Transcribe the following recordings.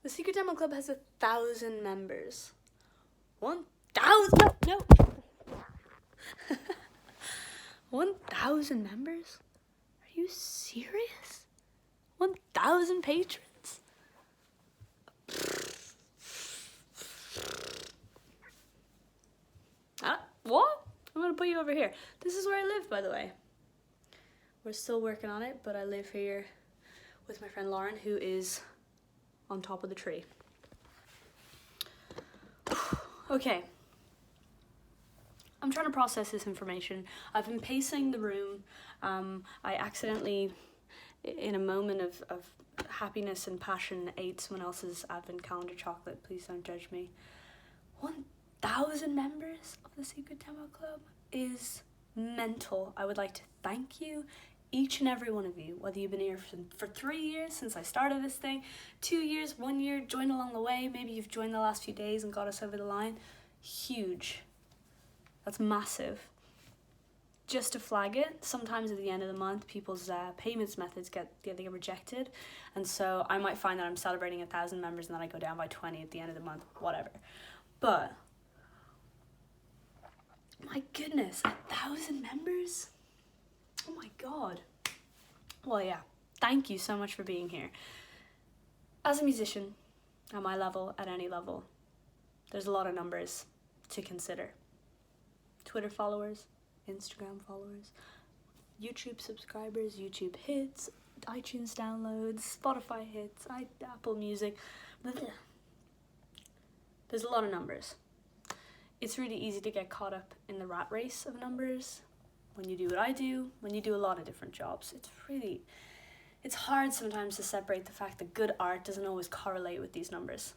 The Secret Demo Club has 1,000 members. 1,000? No. 1,000 members? Are you serious? 1,000 patrons? What? I'm gonna put you over here. This is where I live, by the way. We're still working on it, but I live here with my friend Lauren, who is on top of the tree. Okay. I'm trying to process this information. I've been pacing the room. I accidentally, in a moment of happiness and passion, ate someone else's advent calendar chocolate. Please don't judge me. 1,000 members of the Secret Demo Club is mental. I would like to thank you, each and every one of you, whether you've been here for 3 years since I started this thing, 2 years, 1 year, joined along the way, maybe you've joined the last few days and got us over the line. Huge. That's massive. Just to flag it, sometimes at the end of the month, people's payments methods get rejected, and so I might find that I'm celebrating 1,000 members and then I go down by 20 at the end of the month, whatever. But my goodness, 1,000 members? Oh my god. Well, yeah, thank you so much for being here. As a musician, at my level, at any level, there's a lot of numbers to consider. Twitter followers, Instagram followers, YouTube subscribers, YouTube hits, iTunes downloads, Spotify hits, Apple Music. There's a lot of numbers. It's really easy to get caught up in the rat race of numbers when you do what I do, when you do a lot of different jobs. It's hard sometimes to separate the fact that good art doesn't always correlate with these numbers.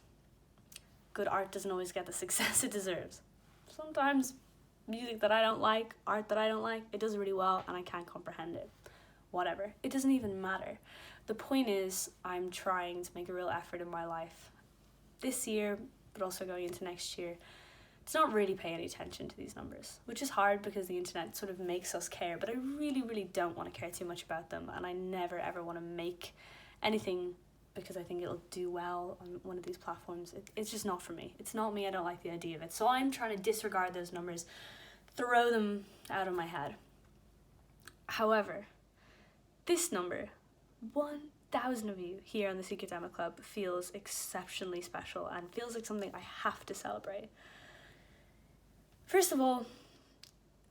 Good art doesn't always get the success it deserves. Sometimes music that I don't like, art that I don't like, it does really well and I can't comprehend it. Whatever. It doesn't even matter. The point is, I'm trying to make a real effort in my life this year, but also going into next year, to not really pay any attention to these numbers, which is hard because the internet sort of makes us care, but I really, really don't want to care too much about them, and I never ever want to make anything because I think it'll do well on one of these platforms. It's just not for me. It's not me. I don't like the idea of it. So I'm trying to disregard those numbers, throw them out of my head. However, this number, 1,000 of you here on the Secret Demo Club, feels exceptionally special and feels like something I have to celebrate. First of all,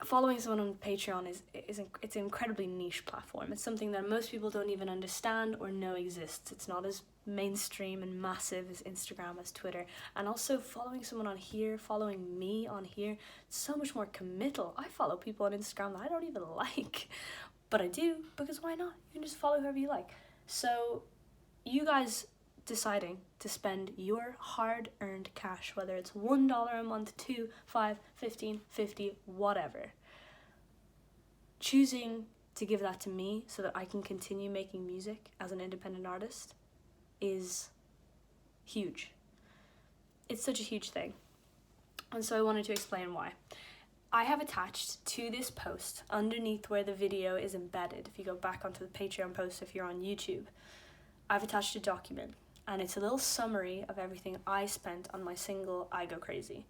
following someone on Patreon it's an incredibly niche platform. It's something that most people don't even understand or know exists. It's not as mainstream and massive as Instagram, as Twitter. And also following someone on here, following me on here, it's so much more committal. I follow people on Instagram that I don't even like, but I do, because why not? You can just follow whoever you like. So you guys deciding to spend your hard-earned cash, whether it's $1 a month, $2, $5, $15, $50, whatever, choosing to give that to me so that I can continue making music as an independent artist is huge. It's such a huge thing. And so I wanted to explain why. I have attached to this post, underneath where the video is embedded, if you go back onto the Patreon post if you're on YouTube, I've attached a document. And it's a little summary of everything I spent on my single, I Go Crazy.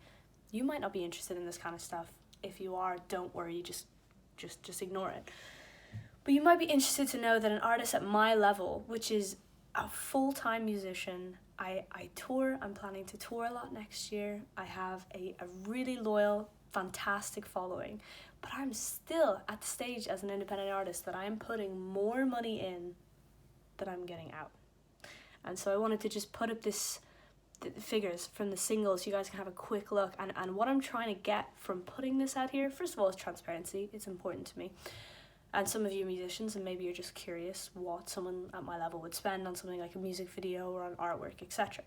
You might not be interested in this kind of stuff. If you are, don't worry, just ignore it. But you might be interested to know that an artist at my level, which is a full-time musician, I tour, I'm planning to tour a lot next year. I have a really loyal, fantastic following. But I'm still at the stage as an independent artist that I'm putting more money in than I'm getting out. And so I wanted to just put up the figures from the singles. You guys can have a quick look. And what I'm trying to get from putting this out here, first of all, is transparency. It's important to me. And some of you musicians, and maybe you're just curious what someone at my level would spend on something like a music video or on artwork, etc.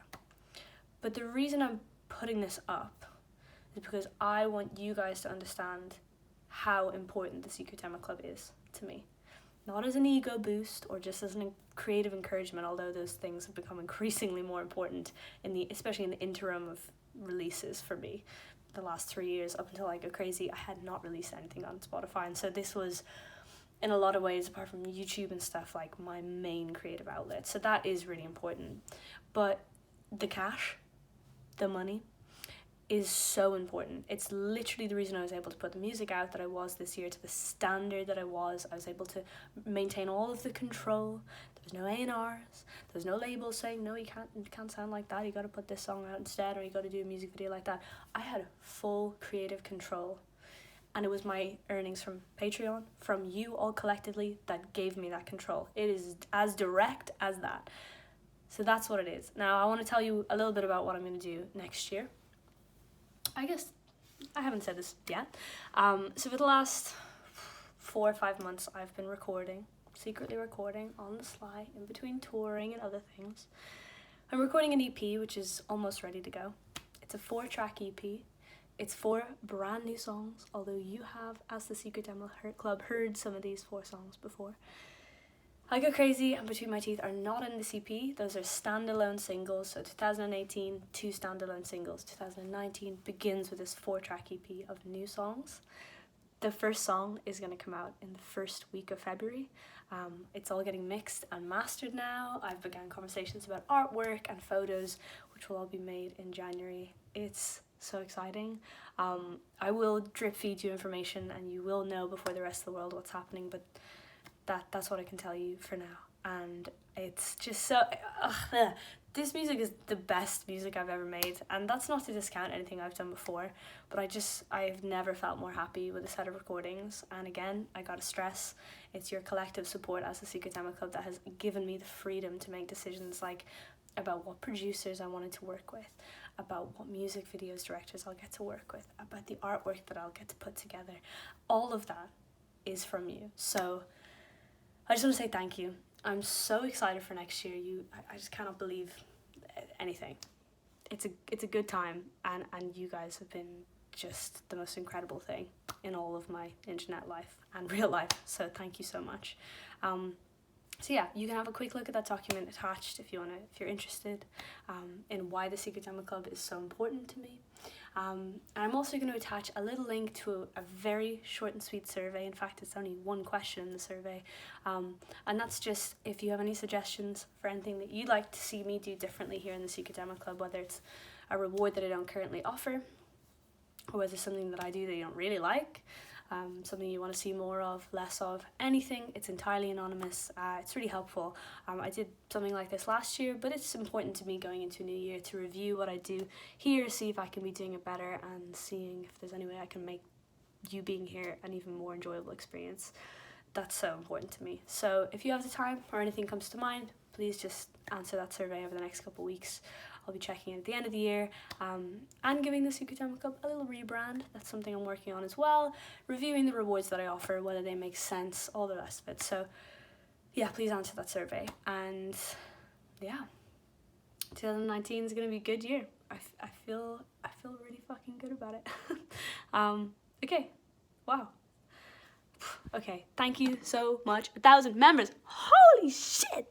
But the reason I'm putting this up is because I want you guys to understand how important the Secret Demo Club is to me. Not as an ego boost or just as a creative encouragement, although those things have become increasingly more important especially in the interim of releases for me. The last 3 years, up until I Go Crazy, I had not released anything on Spotify, and so this was, in a lot of ways, apart from YouTube and stuff, like my main creative outlet. So that is really important. But the cash, the money, is so important. It's literally the reason I was able to put the music out that I was this year, to the standard that I was. I was able to maintain all of the control. There's no A&Rs, there's no labels saying, no, you can't sound like that, you got to put this song out instead, or you got to do a music video like that. I had full creative control, and it was my earnings from Patreon, from you all collectively, that gave me that control. It is as direct as that. So that's what it is. Now I want to tell you a little bit about what I'm going to do next year. I guess I haven't said this yet. So for the last 4 or 5 months, I've been secretly recording on the sly, in between touring and other things. I'm recording an EP, which is almost ready to go. It's a 4-track EP. It's 4 brand new songs, although you have, as the Secret Demo Club, heard some of these 4 songs before. I Go Crazy and Between My Teeth are not in this EP. Those are standalone singles. So 2018, 2 standalone singles. 2019 begins with this 4-track EP of new songs. The first song is going to come out in the first week of February. It's all getting mixed and mastered now. I've begun conversations about artwork and photos, which will all be made in January. It's so exciting. I will drip feed you information, and you will know before the rest of the world what's happening, but that's what I can tell you for now. And it's just so this music is the best music I've ever made, and that's not to discount anything I've done before, but I've never felt more happy with a set of recordings. And again, I gotta stress, it's your collective support as the Secret Demo Club that has given me the freedom to make decisions like about what producers I wanted to work with, about what music videos directors I'll get to work with, about the artwork that I'll get to put together. All of that is from you. So I just want to say thank you. I'm so excited for next year. I just cannot believe anything. It's a good time, and you guys have been just the most incredible thing in all of my internet life and real life. So thank you so much. So yeah, you can have a quick look at that document attached if you're interested in why the Secret Demo Club is so important to me. And I'm also going to attach a little link to a very short and sweet survey. In fact, it's only 1 question in the survey. And that's just if you have any suggestions for anything that you'd like to see me do differently here in the Secret Demo Club, whether it's a reward that I don't currently offer, or whether it's something that I do that you don't really like, something you want to see more of, less of, anything. It's entirely anonymous. It's really helpful. I did something like this last year, but it's important to me going into a new year to review what I do here, see if I can be doing it better, and seeing if there's any way I can make you being here an even more enjoyable experience. That's so important to me. So if you have the time or anything comes to mind, please just answer that survey over the next couple of weeks. I'll be checking it at the end of the year, and giving the Secret Demo Club a little rebrand. That's something I'm working on as well. Reviewing the rewards that I offer, whether they make sense, all the rest of it. So yeah, please answer that survey. And yeah, 2019 is gonna be a good year. I feel really fucking good about it. Okay, wow. Okay, thank you so much. 1,000 members. Holy shit!